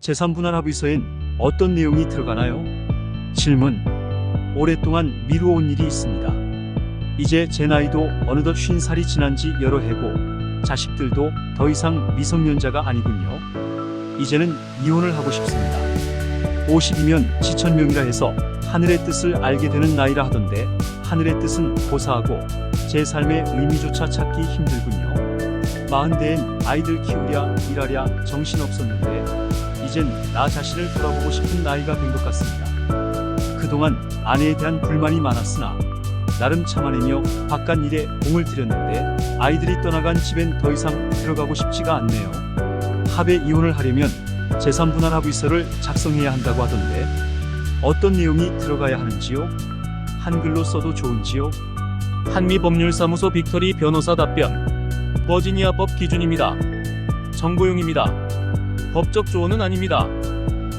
재산분할합의서엔 어떤 내용이 들어가나요? 질문. 오랫동안 미루어온 일이 있습니다. 이제 제 나이도 어느덧 50살이 지난 지 여러 해고 자식들도 더 이상 미성년자가 아니군요. 이제는 이혼을 하고 싶습니다. 50이면 지천명이라 해서 하늘의 뜻을 알게 되는 나이라 하던데 하늘의 뜻은 고사하고 제 삶의 의미조차 찾기 힘들군요. 40대엔 아이들 키우랴 일하랴 정신없었는데 이젠 나 자신을 돌아보고 싶은 나이가 된 것 같습니다. 그동안 아내에 대한 불만이 많았으나 나름 참아내며 바깥 일에 공을 들였는데 아이들이 떠나간 집엔 더 이상 들어가고 싶지가 않네요. 합의 이혼을 하려면 재산분할합의서를 작성해야 한다고 하던데 어떤 내용이 들어가야 하는지요? 한글로 써도 좋은지요? 한미법률사무소 빅터리 변호사 답변. 버지니아 법 기준입니다. 정보용입니다. 법적 조언은 아닙니다.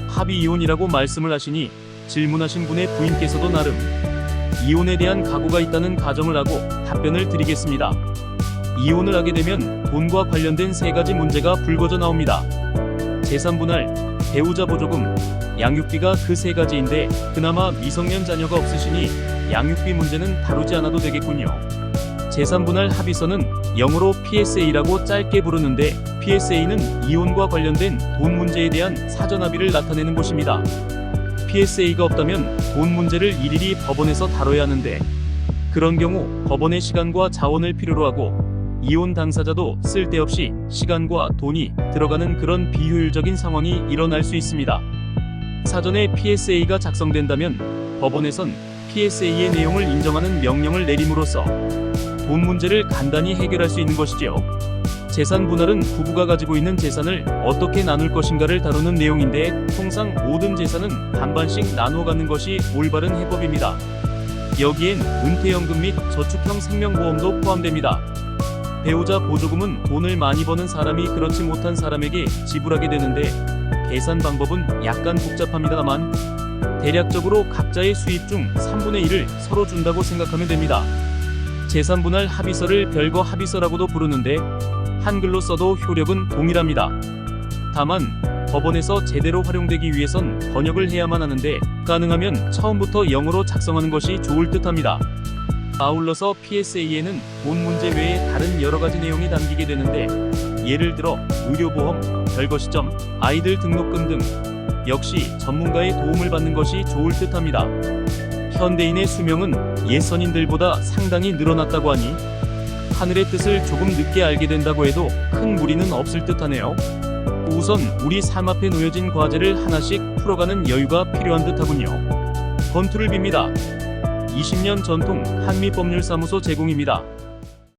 합의 이혼이라고 말씀을 하시니 질문하신 분의 부인께서도 나름 이혼에 대한 각오가 있다는 가정을 하고 답변을 드리겠습니다. 이혼을 하게 되면 돈과 관련된 3가지 문제가 불거져 나옵니다. 재산분할, 배우자 보조금, 양육비가 그 3가지인데 그나마 미성년 자녀가 없으시니 양육비 문제는 다루지 않아도 되겠군요. 재산분할 합의서는 영어로 PSA라고 짧게 부르는데 PSA는 이혼과 관련된 돈 문제에 대한 사전 합의를 나타내는 것입니다. PSA가 없다면 돈 문제를 일일이 법원에서 다뤄야 하는데 그런 경우 법원의 시간과 자원을 필요로 하고 이혼 당사자도 쓸데없이 시간과 돈이 들어가는 그런 비효율적인 상황이 일어날 수 있습니다. 사전에 PSA가 작성된다면 법원에선 PSA의 내용을 인정하는 명령을 내림으로써 돈 문제를 간단히 해결할 수 있는 것이지요. 재산 분할은 부부가 가지고 있는 재산을 어떻게 나눌 것인가를 다루는 내용인데 통상 모든 재산은 반반씩 나누어 갖는 것이 올바른 해법입니다. 여기엔 은퇴연금 및 저축형 생명보험도 포함됩니다. 배우자 보조금은 돈을 많이 버는 사람이 그렇지 못한 사람에게 지불하게 되는데 계산 방법은 약간 복잡합니다만 대략적으로 각자의 수입 중 3분의 1을 서로 준다고 생각하면 됩니다. 재산분할 합의서를 별거 합의서라고도 부르는데 한글로 써도 효력은 동일합니다. 다만 법원에서 제대로 활용되기 위해선 번역을 해야만 하는데 가능하면 처음부터 영어로 작성하는 것이 좋을 듯합니다. 아울러서 PSA에는 돈 문제 외에 다른 여러가지 내용이 담기게 되는데 예를 들어 의료보험, 별거시점, 아이들 등록금 등 역시 전문가의 도움을 받는 것이 좋을 듯합니다. 현대인의 수명은 옛 선인들보다 상당히 늘어났다고 하니 하늘의 뜻을 조금 늦게 알게 된다고 해도 큰 무리는 없을 듯하네요. 우선 우리 삶 앞에 놓여진 과제를 하나씩 풀어가는 여유가 필요한 듯하군요. 건투를 빕니다. 20년 전통 한미법률사무소 제공입니다.